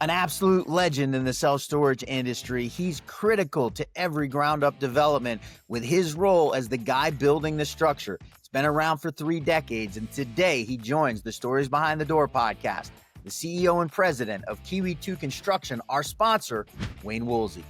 An absolute legend in the self-storage industry, he's critical to every ground-up development with his role as the guy building the structure. It's been around for 3 decades, and today he joins the Stories Behind the Door podcast. The CEO and president of Kiwi 2 Construction, our sponsor, Wayne Woolsey.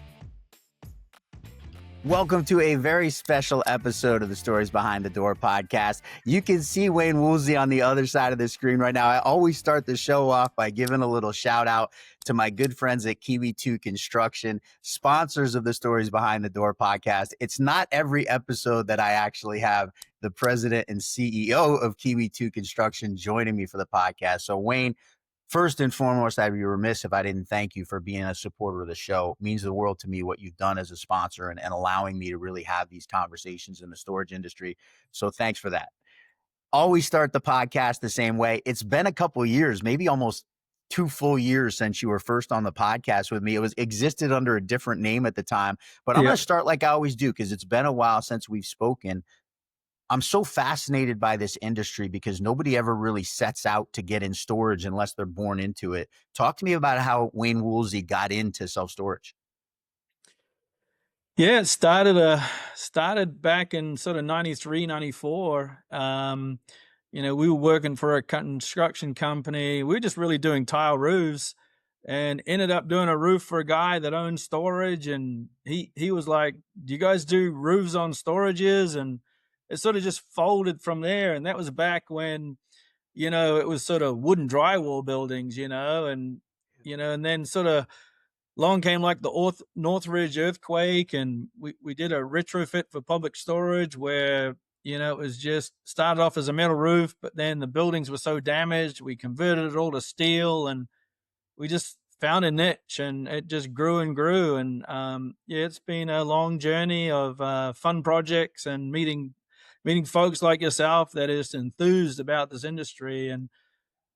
Welcome to a very special episode of the Stories Behind the Door podcast. You can see Wayne Woolsey on the other side of the screen right now. I always start the show off by giving a little shout out to my good friends at Kiwi 2 Construction, sponsors of the Stories Behind the Door podcast. It's not every episode that I actually have the president and CEO of Kiwi 2 Construction joining me for the podcast. So Wayne, first and foremost, I'd be remiss if I didn't thank you for being a supporter of the show. It means the world to me what you've done as a sponsor and allowing me to really have these conversations in the storage industry. So thanks for that. Always start the podcast the same way. It's been a couple of years, maybe almost 2 full years since you were first on the podcast with me. It existed under a different name at the time, but I'm going to start like I always do because it's been a while since we've spoken. I'm so fascinated by this industry because nobody ever really sets out to get in storage unless they're born into it. Talk to me about how Wayne Woolsey got into self-storage. Yeah, it started back in sort of 93, 94. We were working for a construction company. We were just really doing tile roofs and ended up doing a roof for a guy that owned storage. And he was like, do you guys do roofs on storages? And it sort of just folded from there. And that was back when, it was sort of wooden drywall buildings, and then sort of along came like the Northridge earthquake. And we did a retrofit for public storage where, it was just started off as a metal roof, but then the buildings were so damaged, we converted it all to steel and we just found a niche and it just grew and grew. And it's been a long journey of fun projects and meeting folks like yourself that is enthused about this industry. And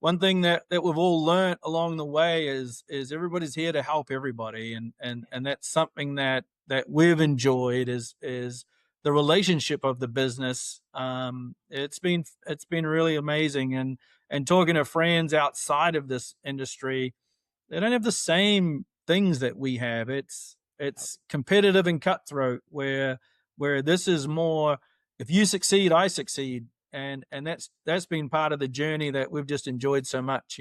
one thing that we've all learned along the way is everybody's here to help everybody. And that's something that we've enjoyed is the relationship of the business. It's been really amazing. And talking to friends outside of this industry, they don't have the same things that we have. It's competitive and cutthroat where this is more, if you succeed, I succeed. And that's been part of the journey that we've just enjoyed so much,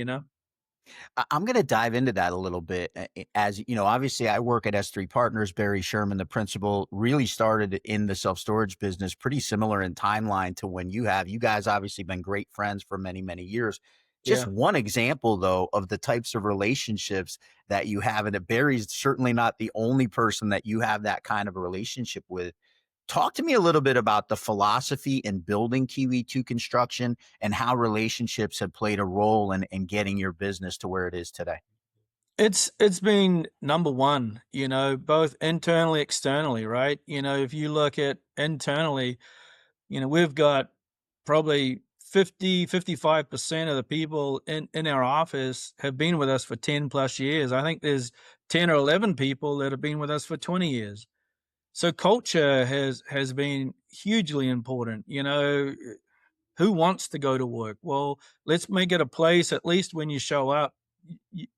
I'm going to dive into that a little bit. As you know, obviously I work at S3 Partners. Barry Sherman, the principal, really started in the self-storage business pretty similar in timeline to when you have. You guys obviously been great friends for many, many years. Just one example, though, of the types of relationships that you have. And that Barry's certainly not the only person that you have that kind of a relationship with. Talk to me a little bit about the philosophy in building Kiwi 2 Construction and how relationships have played a role in getting your business to where it is today. It's been number one, both internally, externally, right? If you look at internally, we've got probably 55% of the people in our office have been with us for 10 plus years. I think there's 10 or 11 people that have been with us for 20 years. So culture has been hugely important. Who wants to go to work? Well, let's make it a place, at least when you show up,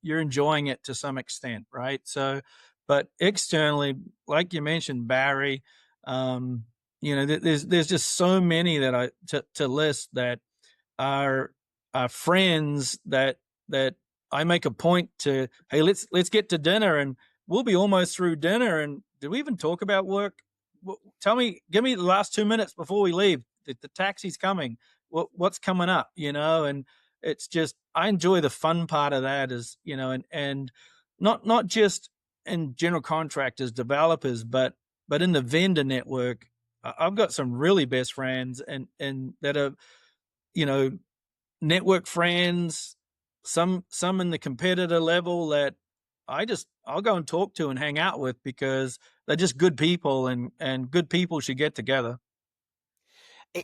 you're enjoying it to some extent, right? So, but externally, like you mentioned, Barry, there's just so many that to list that are friends that I make a point to, hey, let's get to dinner, and we'll be almost through dinner, and did we even talk about work? Give me the last 2 minutes before we leave. The taxi's coming. What's coming up? And it's just, I enjoy the fun part of that is, and not just in general contractors, developers, but in the vendor network. I've got some really best friends and that are, network friends, some in the competitor level that I'll go and talk to and hang out with because they're just good people and good people should get together.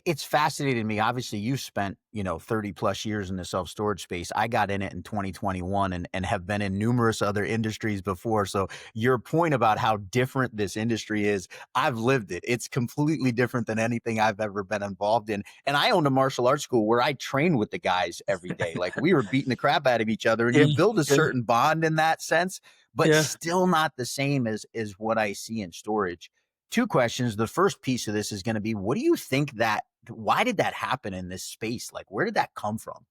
It's fascinating to me. Obviously, you spent, 30 plus years in the self-storage space. I got in it in 2021 and have been in numerous other industries before. So your point about how different this industry is, I've lived it. It's completely different than anything I've ever been involved in. And I owned a martial arts school where I trained with the guys every day. Like we were beating the crap out of each other, and Yeah, you build a yeah, certain bond in that sense, but yeah. still not the same as what I see in storage. Two questions. The first piece of this is going to be, what do you think why did that happen in this space? Like, where did that come from?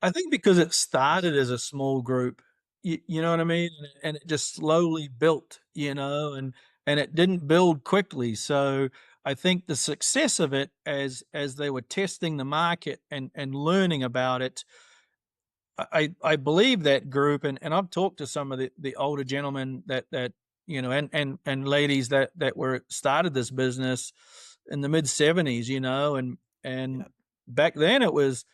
I think because it started as a small group, you know what I mean? And it just slowly built, and it didn't build quickly. So I think the success of it as they were testing the market and learning about it, I believe that group, and I've talked to some of the older gentlemen that and ladies that were started this business in the mid 70s, and Yeah, back then it was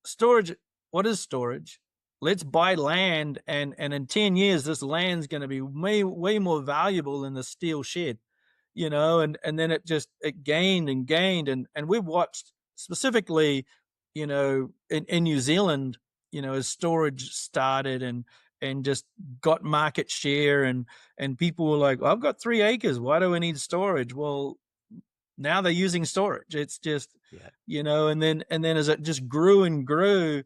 storage. What is storage? Let's buy land, and in 10 years this land's going to be way more valuable than the steel shed, and then it gained and gained, and we've watched specifically, in New Zealand, as storage started and just got market share, and people were like, I've got 3 acres, why do I need storage? Well, now they're using storage. It's just, yeah. and then as it just grew and grew,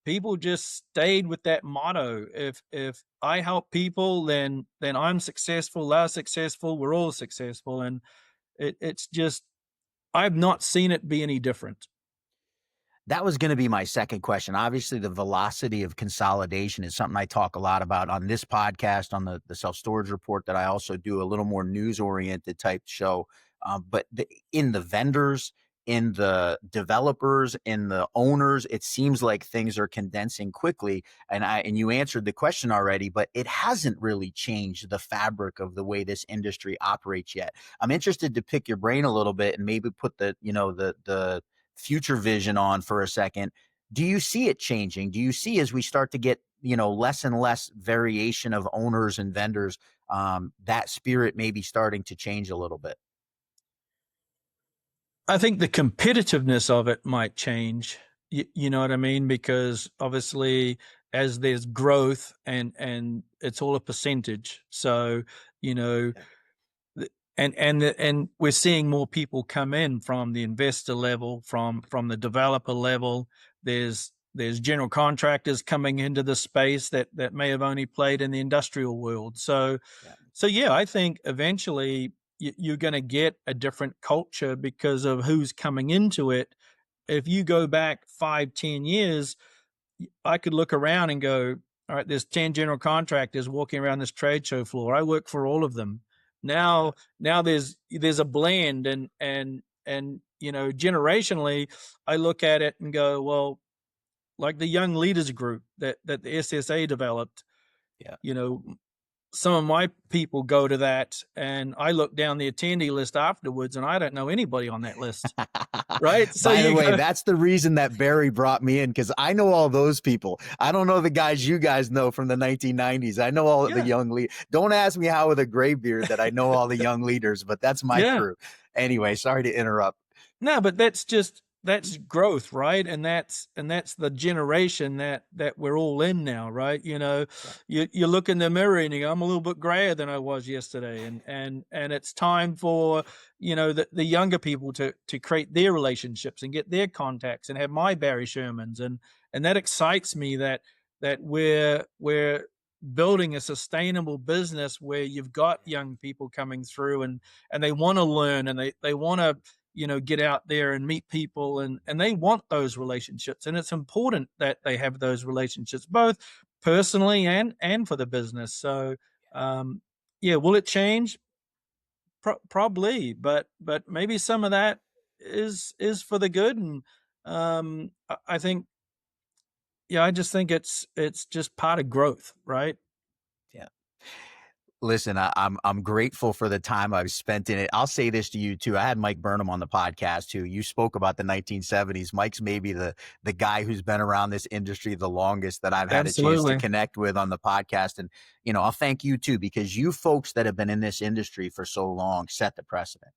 people just stayed with that motto. If I help people, then I'm successful, they're successful, we're all successful. And it's just, I've not seen it be any different. That was going to be my second question. Obviously, the velocity of consolidation is something I talk a lot about on this podcast, on the self storage report that I also do, a little more news oriented type show. But in the vendors, in the developers, in the owners, it seems like things are condensing quickly. And you answered the question already, but it hasn't really changed the fabric of the way this industry operates yet. I'm interested to pick your brain a little bit and maybe put the future vision on for a second. Do you see it changing? Do you see, as we start to get, less and less variation of owners and vendors, that spirit may be starting to change a little bit? I think the competitiveness of it might change. You know what I mean? Because obviously, as there's growth, and it's all a percentage. So, you know, Yeah. and we're seeing more people come in from the investor level, from the developer level. There's general contractors coming into the space that may have only played in the industrial world. Yeah. So yeah, I think eventually you're going to get a different culture because of who's coming into it. If you go back 5-10 years, I could look around and go, all right, there's 10 general contractors walking around this trade show floor. I work for all of them. Yeah. Now there's a blend, and generationally, I look at it and go, well, like the young leaders group that the SSA developed, Yeah. you know, some of my people go to that, and I look down the attendee list afterwards, and I don't know anybody on that list. Right? So By the you way, go, that's the reason that Barry brought me in, because I know all those people. I don't know the guys you guys know from the 1990s. I know all of the yeah, young leaders. Don't ask me how with a gray beard that I know all the young leaders, but that's my yeah. crew. Anyway, sorry to interrupt. No, but that's growth, right? And that's the generation that we're all in now, right? Yeah. You look in the mirror and you go, I'm a little bit grayer than I was yesterday, and it's time for the younger people to create their relationships and get their contacts and have my Barry Shermans, and that excites me that we're building a sustainable business where you've got young people coming through, and they want to learn, and they want to get out there and meet people, and they want those relationships, and it's important that they have those relationships both personally and for the business. So yeah, will it change? Probably, but maybe some of that is for the good. And I think, yeah, I just think it's just part of growth, right? Yeah. Listen, I'm grateful for the time I've spent in it. I'll say this to you too. I had Mike Burnham on the podcast too. You spoke about the 1970s. Mike's maybe the guy who's been around this industry the longest that I've had a chance to Absolutely. connect with on the podcast. And I'll thank you too, because you folks that have been in this industry for so long set the precedent.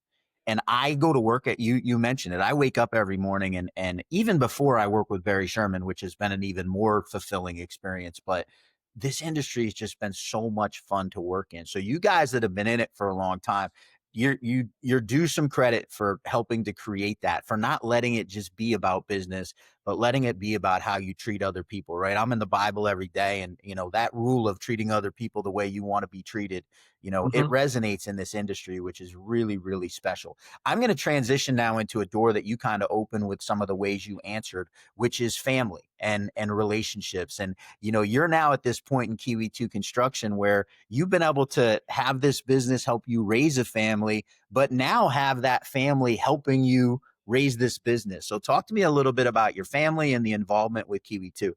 And I go to work at you mentioned it. I wake up every morning and even before I work with Barry Sherman, which has been an even more fulfilling experience, but this industry has just been so much fun to work in. So you guys that have been in it for a long time, you're due some credit for helping to create that, for not letting it just be about business, but letting it be about how you treat other people, right? I'm in the Bible every day, and that rule of treating other people the way you want to be treated, it Mhm. resonates in this industry, which is really, really special. I'm going to transition now into a door that you kind of open with some of the ways you answered, which is family and relationships. And you're now at this point in Kiwi 2 construction where you've been able to have this business help you raise a family, but now have that family helping you raise this business. So talk to me a little bit about your family and the involvement with Kiwi 2.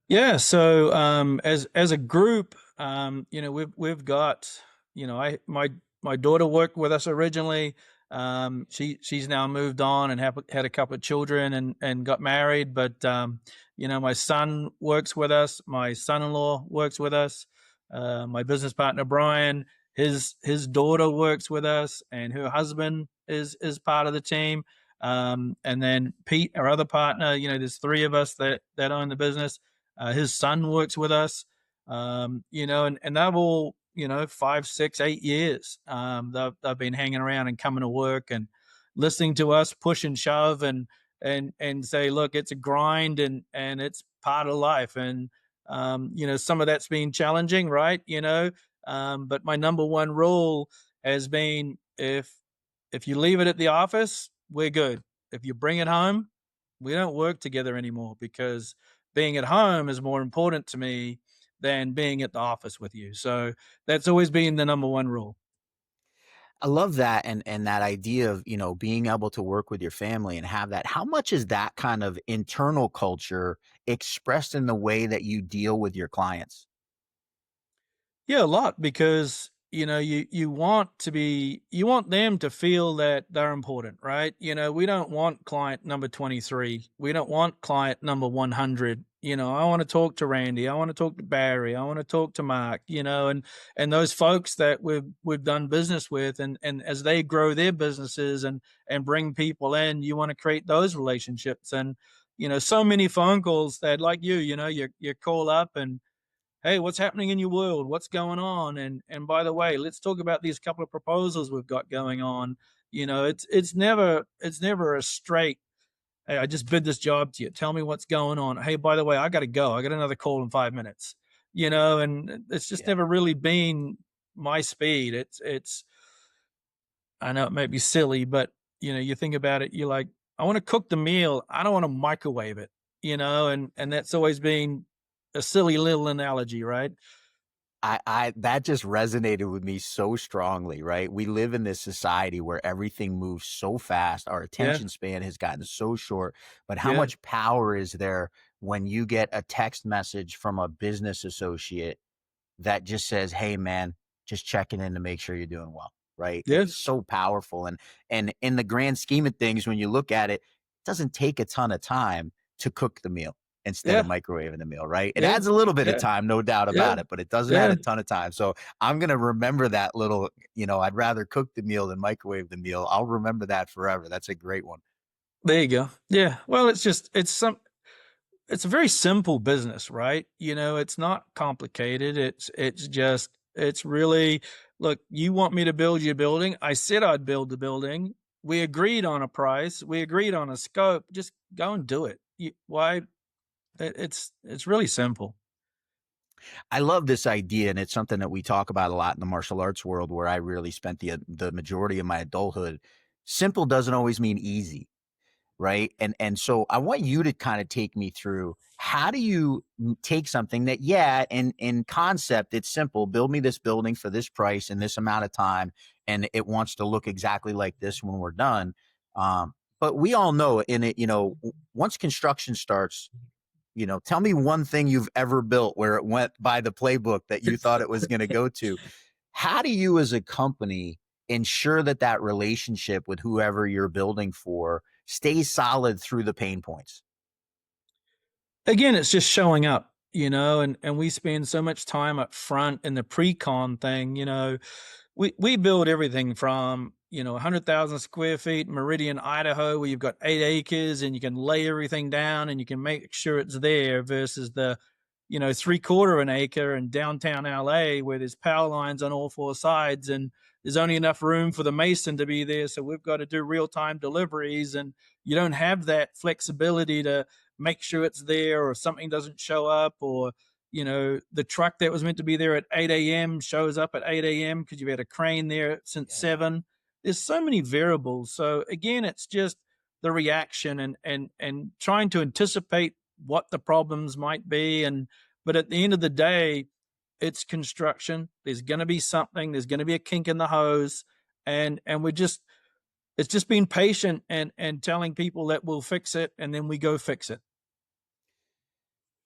Yeah, so as a group, we've got, I my daughter worked with us originally. She's now moved on and had a couple of children and got married. But my son works with us. My son-in-law works with us. My business partner Brian, his daughter works with us, and her husband is part of the team. And then Pete, our other partner, there's three of us that own the business. His son works with us, and they've all, 5, 6, 8 years. They've been hanging around and coming to work and listening to us push and shove and say, look, it's a grind and it's part of life. And, some of that's been challenging, right? But my number one rule has been if you leave it at the office, we're good. If you bring it home, we don't work together anymore because being at home is more important to me than being at the office with you. So that's always been the number one rule. I love that, and that idea of, being able to work with your family and have that. How much is that kind of internal culture expressed in the way that you deal with your clients? Yeah, a lot because you want them to feel that they're important, right? We don't want client number 23. We don't want client number 100. I want to talk to Randy. I want to talk to Barry. I want to talk to Mark, and those folks that we've done business with, and as they grow their businesses and bring people in, you want to create those relationships. And so many phone calls that, like you call up and, hey, what's happening in your world? What's going on? And by the way, let's talk about these couple of proposals we've got going on. It's never a straight, hey, I just bid this job to you. Tell me what's going on. Hey, by the way, I got to go. I got another call in 5 minutes. And it's just Yeah. never really been my speed. It's I know it may be silly, but you think about it, you're like, I want to cook the meal. I don't want to microwave it, and that's always been a silly little analogy, right? I that just resonated with me so strongly, right? We live in this society where everything moves so fast. Our Yeah, attention span has gotten so short, but how yeah, much power is there when you get a text message from a business associate that just says, "Hey, man, just checking in to make sure you're doing well," right? yeah, It's so powerful, and in the grand scheme of things, when you look at it, it doesn't take a ton of time to cook the meal instead of yeah, microwaving the meal, right? It yeah, adds a little bit of yeah, time, no doubt yeah, about it, but it doesn't add yeah. a ton of time. So I'm gonna remember that little, I'd rather cook the meal than microwave the meal. I'll remember that forever. That's a great one. There you go. Yeah. Well, it's a very simple business, right? It's not complicated. It's really, look, you want me to build your building? I said I'd build the building. We agreed on a price. We agreed on a scope. Just go and do it. Why? It's really simple. I love this idea, and it's something that we talk about a lot in the martial arts world, where I really spent the majority of my adulthood. Simple doesn't always mean easy, right? And so I want you to kind of take me through, how do you take something that, yeah, in concept it's simple, build me this building for this price in this amount of time, and it wants to look exactly like this when we're done. But we all know in it, once construction starts, tell me one thing you've ever built where it went by the playbook that you thought it was going to go to. How do you as a company ensure that that relationship with whoever you're building for stays solid through the pain points? Again, it's just showing up, and we spend so much time up front in the pre-con thing. We build everything from 100,000 square feet, Meridian, Idaho, where you've got 8 acres and you can lay everything down and you can make sure it's there, versus the, 3/4 of an acre in downtown LA where there's power lines on all four sides and there's only enough room for the mason to be there. So we've got to do real time deliveries, and you don't have that flexibility to make sure it's there, or if something doesn't show up, or the truck that was meant to be there at 8 a.m. shows up at 8 a.m. because you've had a crane there since 7. There's so many variables. So again, it's just the reaction and trying to anticipate what the problems might be. But at the end of the day, it's construction. There's going to be something. There's going to be a kink in the hose, and it's just being patient and telling people that we'll fix it, and then we go fix it.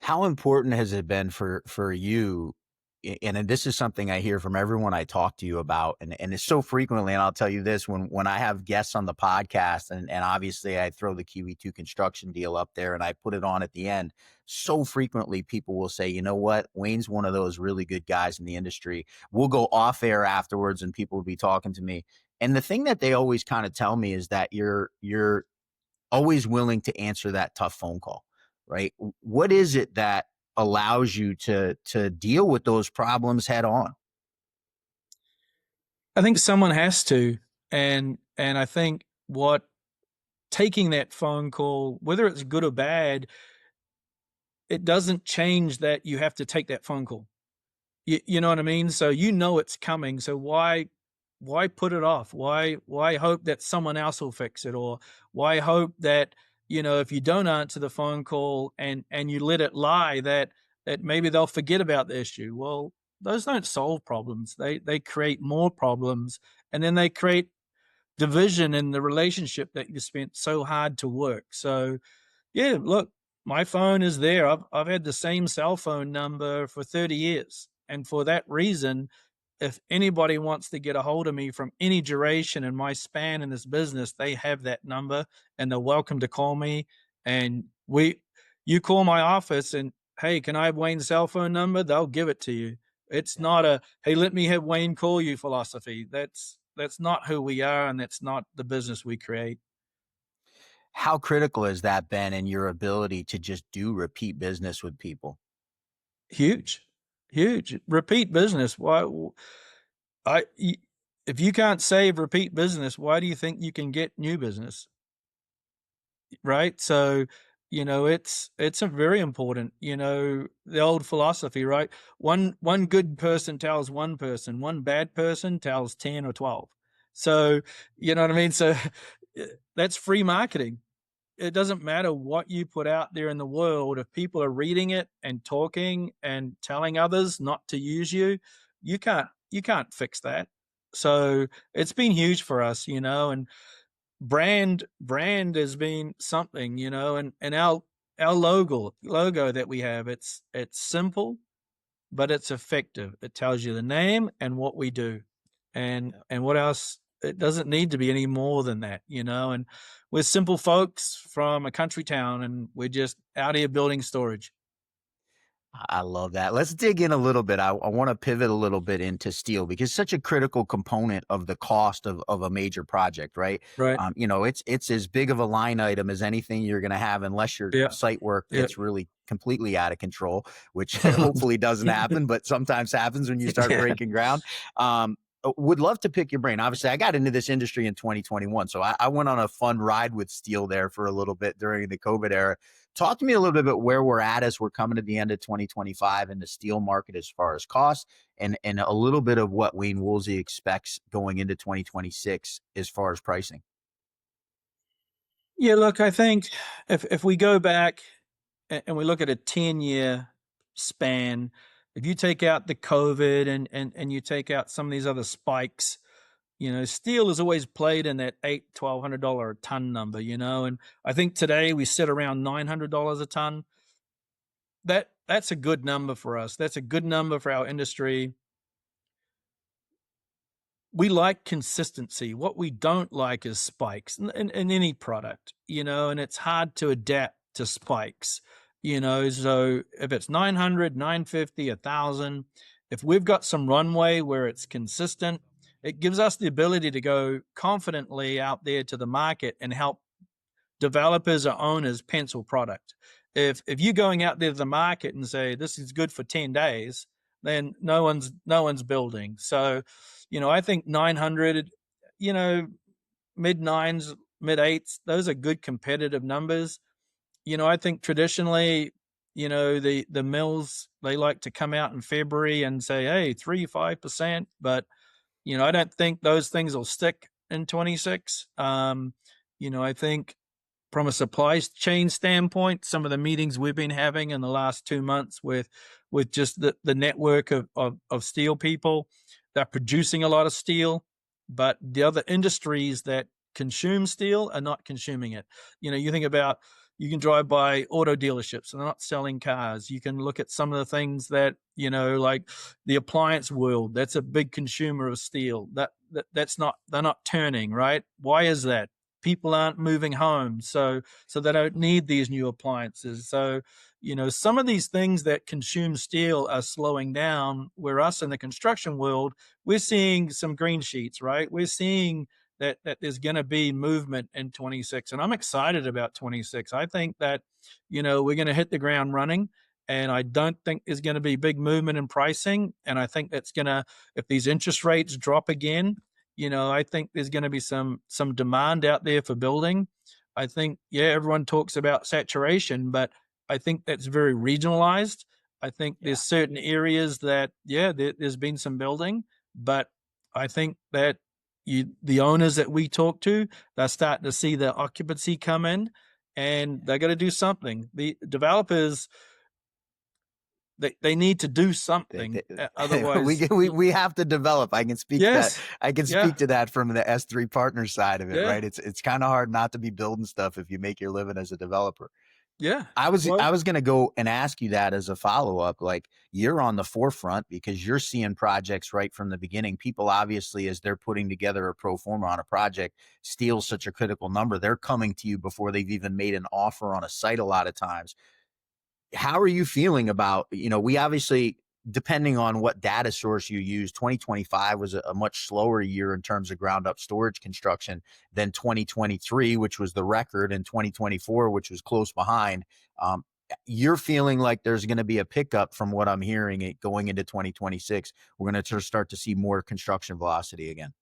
How important has it been for you? And this is something I hear from everyone I talk to you about, and it's so frequently. And I'll tell you this: when I have guests on the podcast, and obviously I throw the Kiwi 2 construction deal up there, and I put it on at the end. So frequently, people will say, "You know what? Wayne's one of those really good guys in the industry." We'll go off air afterwards, and people will be talking to me. And the thing that they always kind of tell me is that you're always willing to answer that tough phone call, right? What is it that allows you to deal with those problems head on? I think someone has to, and I think what taking that phone call, whether it's good or bad, it doesn't change that you have to take that phone call. You know what I mean? So it's coming. So why put it off? Why hope that someone else will fix it? Or why hope that, if you don't answer the phone call and you let it lie, that maybe they'll forget about the issue? Well, those don't solve problems. They create more problems, and then they create division in the relationship that you spent so hard to work. So yeah, look, my phone is there. I've had the same cell phone number for 30 years. And for that reason, if anybody wants to get a hold of me from any duration in my span in this business, they have that number and they're welcome to call me. And you call my office and, hey, can I have Wayne's cell phone number? They'll give it to you. It's not a, hey, let me have Wayne call you philosophy. That's not who we are, and that's not the business we create. How critical has that been in your ability to just do repeat business with people? Huge repeat business. If you can't save repeat business, why do you think you can get new business? Right? So it's a very important, the old philosophy, right? One good person tells one person, one bad person tells 10 or 12. So you know what I mean? So that's free marketing. It doesn't matter what you put out there in the world. If people are reading it and talking and telling others not to use you, you can't fix that. So it's been huge for us, and brand has been something, and our logo that we have, it's simple, but it's effective. It tells you the name and what we do, and what else. It doesn't need to be any more than that, and we're simple folks from a country town, and we're just out here building storage. I love that. Let's dig in a little bit. I want to pivot a little bit into steel, because it's such a critical component of the cost of a major project, right? Right. It's as big of a line item as anything you're going to have, unless your Yeah. site work Yeah. gets really completely out of control, which hopefully doesn't happen, but sometimes happens when you start breaking ground. Would love to pick your brain. Obviously, I got into this industry in 2021, so I went on a fun ride with steel there for a little bit during the COVID era. Talk to me a little bit about where we're at as we're coming to the end of 2025 in the steel market as far as costs, and a little bit of what Wayne Woolsey expects going into 2026 as far as pricing. Yeah, look, I think if we go back and we look at a 10-year span, if you take out the COVID and you take out some of these other spikes, steel has always played in that $1,200 a ton number, and I think today we sit around $900 a ton. That's a good number for us. That's a good number for our industry. We like consistency. What we don't like is spikes in any product, and it's hard to adapt to spikes, so if it's 900, 950, 1,000, if we've got some runway where it's consistent it gives us the ability to go confidently out there to the market and help developers or owners pencil product. If you're going out there to the market and say this is good for 10 days, then no one's building. So, I think 900, mid nines, mid eights, those are good competitive numbers. I think traditionally, the mills, they like to come out in February and say, hey, 3-5%, but I don't think those things will stick in 26. I think from a supply chain standpoint, some of the meetings we've been having in the last 2 months with just the network of steel people, they're producing a lot of steel, but the other industries that consume steel are not consuming it. You think about, you can drive by auto dealerships and they're not selling cars. You can look at some of the things that, like the appliance world, that's a big consumer of steel. That's not, they're not turning, right? Why is that? People aren't moving home, so they don't need these new appliances. So, some of these things that consume steel are slowing down, where us in the construction world, we're seeing some green sheets, right? We're seeing that there's going to be movement in 26, and I'm excited about 26. I think that, we're going to hit the ground running, and I don't think there's going to be big movement in pricing. And I think that's going to, if these interest rates drop again, I think there's going to be some demand out there for building. I think, everyone talks about saturation, but I think that's very regionalized. I think there's certain areas that, there's been some building, but I think that the owners that we talk to, they're starting to see the occupancy come in, and they're going to do something. The developers, they need to do something. Otherwise, we have to develop. I can speak to that. yes, I can speak to that from the S3 partner side of it, yeah, right? It's kind of hard not to be building stuff if you make your living as a developer. yeah. I was Well, going to go and ask you that as a follow-up. Like, you're on the forefront because you're seeing projects right from the beginning. People obviously, as they're putting together a pro forma on a project, steel's such a critical number. They're coming to you before they've even made an offer on a site a lot of times. How are you feeling about, we obviously, depending on what data source you use, 2025 was a much slower year in terms of ground up storage construction than 2023, which was the record, and 2024, which was close behind. You're feeling like there's going to be a pickup from what I'm hearing going into 2026. We're going to start to see more construction velocity again.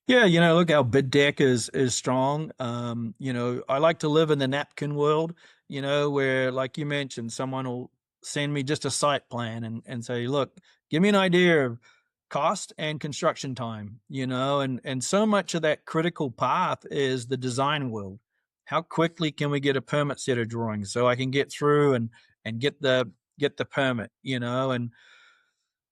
yeah, look, our bid deck is strong. I like to live in the napkin world, where, like you mentioned, someone will send me just a site plan and say, look, give me an idea of cost and construction time, and so much of that critical path is the design world. How quickly can we get a permit set of drawings so I can get through and get the permit, and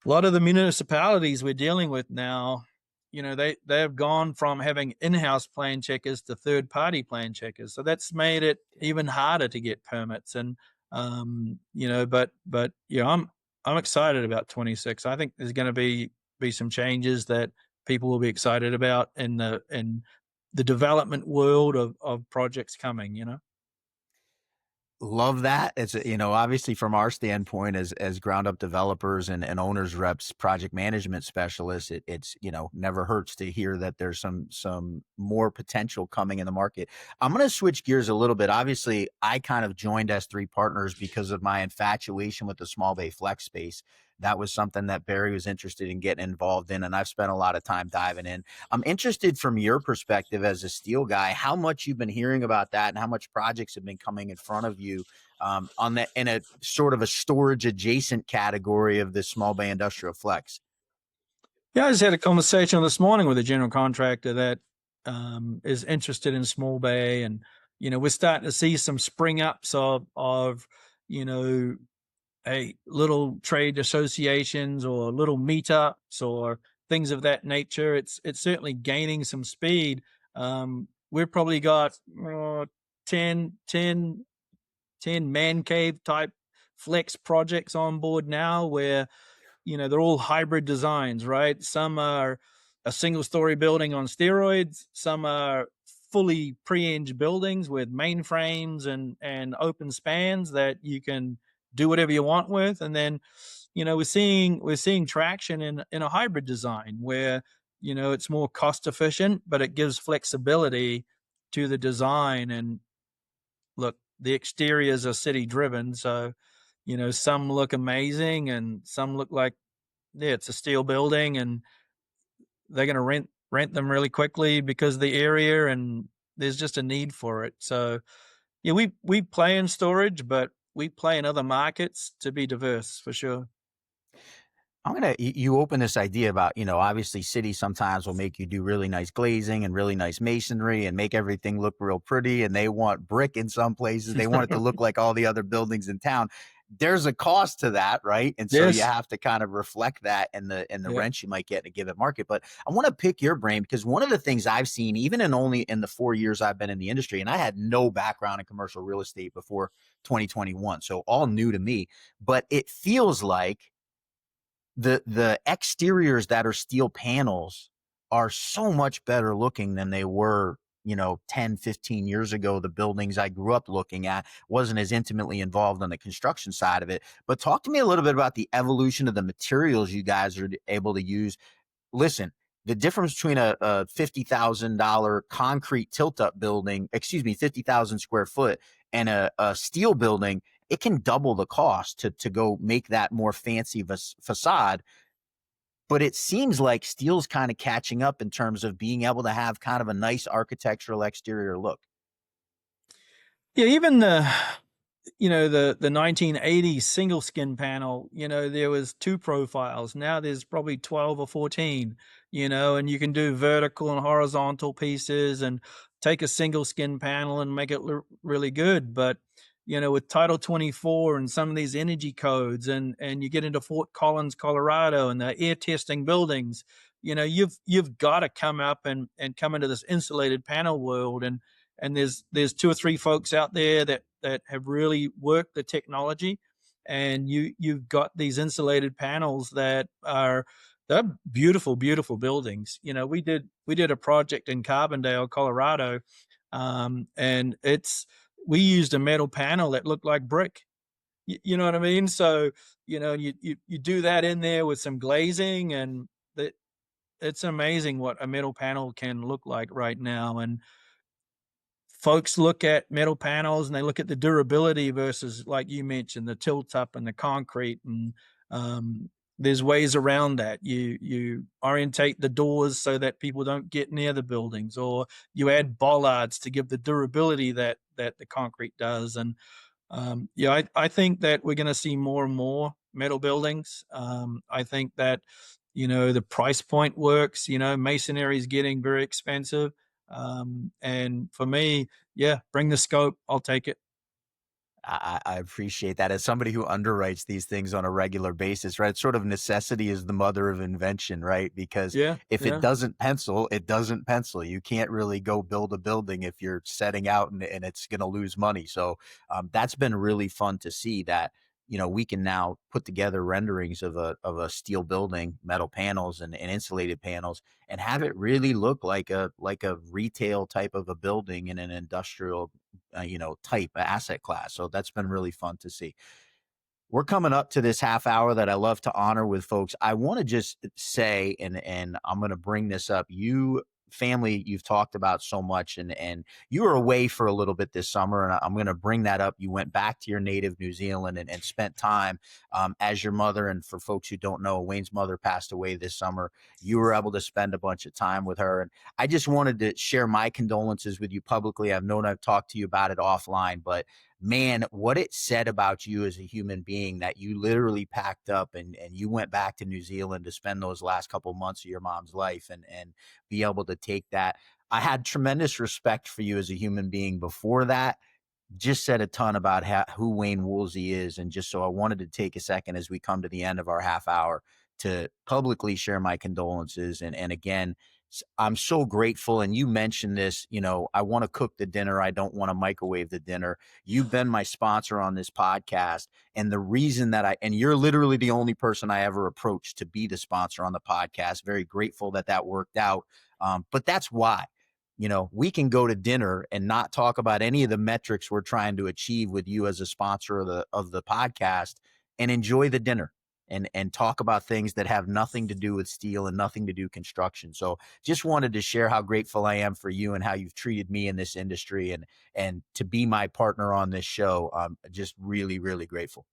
a lot of the municipalities we're dealing with now, they have gone from having in-house plan checkers to third-party plan checkers. So that's made it even harder to get permits. And I'm excited about 26. I think there's going to be some changes that people will be excited about in the development world of projects coming. Love that. It's, obviously from our standpoint as ground up developers and owners reps, project management specialists, it's, never hurts to hear that there's some more potential coming in the market. I'm going to switch gears a little bit. Obviously, I kind of joined S3 Partners because of my infatuation with the small bay flex space. That was something that Barry was interested in getting involved in, and I've spent a lot of time diving in. I'm interested from your perspective as a steel guy, how much you've been hearing about that and how much projects have been coming in front of you on that in a sort of a storage adjacent category of this small bay industrial flex. Yeah, I just had a conversation this morning with a general contractor that is interested in small bay, and we're starting to see some spring ups of a little trade associations or little meetups or things of that nature. It's certainly gaining some speed. We've probably got 10 man cave type flex projects on board now, where they're all hybrid designs, right? Some are a single story building on steroids. Some are fully pre-eng buildings with mainframes and open spans that you can do whatever you want with. And then, we're seeing traction in a hybrid design where it's more cost efficient, but it gives flexibility to the design. And look, the exteriors are city driven, so some look amazing and some look like, yeah, it's a steel building, and they're going to rent them really quickly because of the area, and there's just a need for it. So yeah, we play in storage, but we play in other markets to be diverse for sure. You open this idea about, obviously cities sometimes will make you do really nice glazing and really nice masonry and make everything look real pretty. And they want brick in some places. They want it to look like all the other buildings in town. There's a cost to that, right? And so you Yes. have to kind of reflect that in the Yeah. rents you might get in a given market. But I want to pick your brain because one of the things I've seen, even in only in the 4 years I've been in the industry, and I had no background in commercial real estate before 2021, so all new to me, but it feels like the exteriors that are steel panels are so much better looking than they were 10 15 years ago. The buildings I grew up looking at, wasn't as intimately involved on the construction side of it, but talk to me a little bit about the evolution of the materials you guys are able to use. Listen, the difference between a $50,000 concrete tilt-up building, 50,000 square foot, and a steel building, it can double the cost to go make that more fancy facade. But it seems like steel's kind of catching up in terms of being able to have kind of a nice architectural exterior look. Yeah, even the 1980s single skin panel, there was two profiles. Now there's probably 12 or 14, and you can do vertical and horizontal pieces and take a single skin panel and make it look really good. But with Title 24 and some of these energy codes, and you get into Fort Collins, Colorado, and the air testing buildings, you've got to come up and come into this insulated panel world. And there's two or three folks out there that have really worked the technology, and you've got these insulated panels they're beautiful buildings. We did a project in Carbondale, Colorado, and we used a metal panel that looked like brick. You know what I mean? So you do that in there with some glazing, and that it's amazing what a metal panel can look like right now. And folks look at metal panels and they look at the durability versus, like you mentioned, the tilt up and the concrete. And there's ways around that. You orientate the doors so that people don't get near the buildings, or you add bollards to give the durability that the concrete does. And I think that we're going to see more and more metal buildings. I think that the price point works. Masonry is getting very expensive, and for me, yeah, bring the scope. I'll take it. I appreciate that. As somebody who underwrites these things on a regular basis, right? It's sort of necessity is the mother of invention, right? Because Yeah, if it yeah. doesn't pencil, it doesn't pencil. You can't really go build a building if you're setting out and it's going to lose money. So that's been really fun to see that, we can now put together renderings of a steel building, metal panels and insulated panels, and have it really look like a retail type of a building in an industrial type asset class. So that's been really fun to see. We're coming up to this half hour that I love to honor with folks. I want to just say, and I'm going to bring this up. You family, you've talked about so much, and you were away for a little bit this summer, and I'm going to bring that up. You went back to your native New Zealand and spent time as your mother. And for folks who don't know, Wayne's mother passed away this summer. You were able to spend a bunch of time with her, and I just wanted to share my condolences with you publicly. I've known I've talked to you about it offline, but man, what it said about you as a human being that you literally packed up and you went back to New Zealand to spend those last couple months of your mom's life and be able to take that. I had tremendous respect for you as a human being before that. Just said a ton about who Wayne Woolsey is. And just so I wanted to take a second as we come to the end of our half hour to publicly share my condolences. And again, I'm so grateful. And you mentioned this, I want to cook the dinner. I don't want to microwave the dinner. You've been my sponsor on this podcast. And the reason that and you're literally the only person I ever approached to be the sponsor on the podcast. Very grateful that worked out. But that's why. We can go to dinner and not talk about any of the metrics we're trying to achieve with you as a sponsor of the podcast and enjoy the dinner. and talk about things that have nothing to do with steel and nothing to do construction. So just wanted to share how grateful I am for you and how you've treated me in this industry, and to be my partner on this show. I'm just really, really grateful.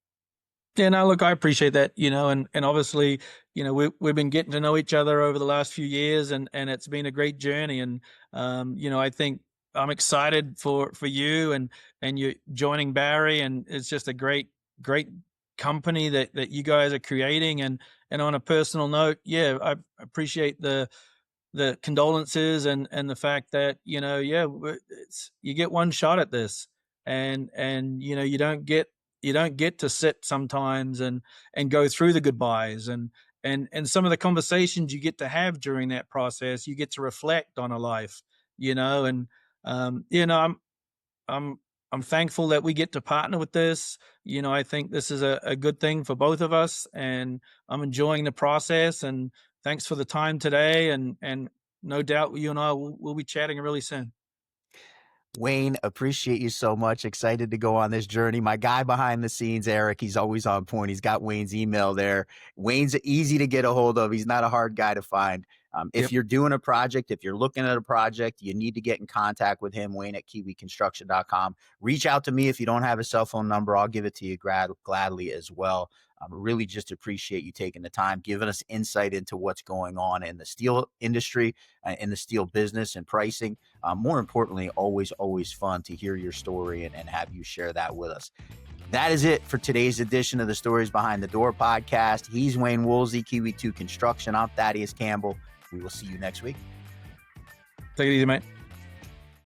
Yeah, no, look, I appreciate that, and obviously, we've been getting to know each other over the last few years, and it's been a great journey. And I think I'm excited for you and you joining Barry, and it's just a great company that you guys are creating. And on a personal note, yeah, I appreciate the condolences and the fact that yeah, you get one shot at this, and you don't get to sit sometimes and go through the goodbyes and some of the conversations you get to have during that process. You get to reflect on a life, and I'm I'm thankful that we get to partner with this. I think this is a good thing for both of us, and I'm enjoying the process. And thanks for the time today. And no doubt you and I will be chatting really soon. Wayne, appreciate you so much. Excited to go on this journey. My guy behind the scenes, Eric, he's always on point. He's got Wayne's email there. Wayne's easy to get a hold of. He's not a hard guy to find. If Yep. you're doing a project, if you're looking at a project, you need to get in contact with him, Wayne at kiwiconstruction.com. Reach out to me if you don't have a cell phone number. I'll give it to you gladly as well. Really just appreciate you taking the time, giving us insight into what's going on in the steel industry, in the steel business and pricing. More importantly, always fun to hear your story and have you share that with us. That is it for today's edition of the Stories Behind the Door podcast. He's Wayne Woolsey, Kiwi 2 Construction. I'm Thaddeus Campbell. We will see you next week. Take it easy, mate.